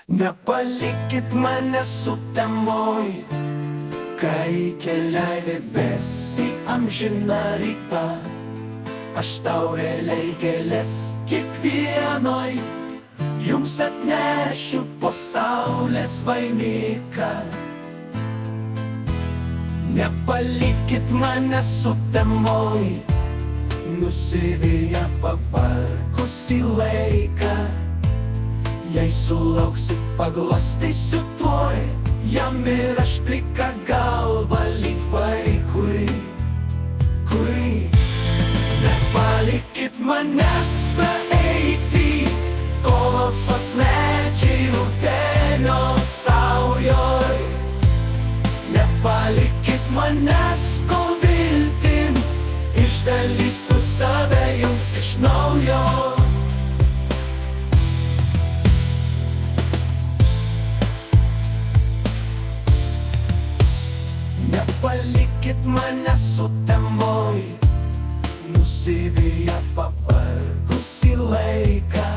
Nepalikit manęs sutemoj, kai keliai ves į amžiną rytą. Aš tau realiai gėlės kiekvienoj, jums atnešiu po saulės vainiką. Nepalikit manęs sutemoj, nusiviję pavargusį laiką. Jei sulauksit, paglostysiu tuoj jam ir aš plika galva lyg vaikui. Nepalikit manęs praeiti, kolosos medžiai rudenio saujoj. Nepalikit manęs, kol viltim išdalysiu save jums iš naujo. Nepalikit manęs sutemoj, nusiviję pavargusį laiką.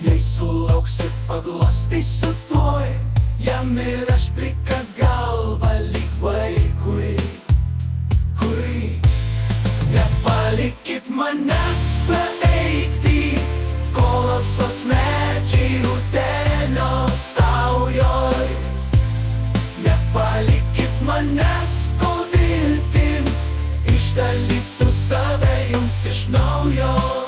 Jei sulauksit, paglostysiu tuoj jam ir aš plika galva lyg vaikui. Nepalikit manęs praeiti, kolosos medžiai rudenio saujoj. Nepalikit manęs, kol viltim išdalysiu save jums iš naujo.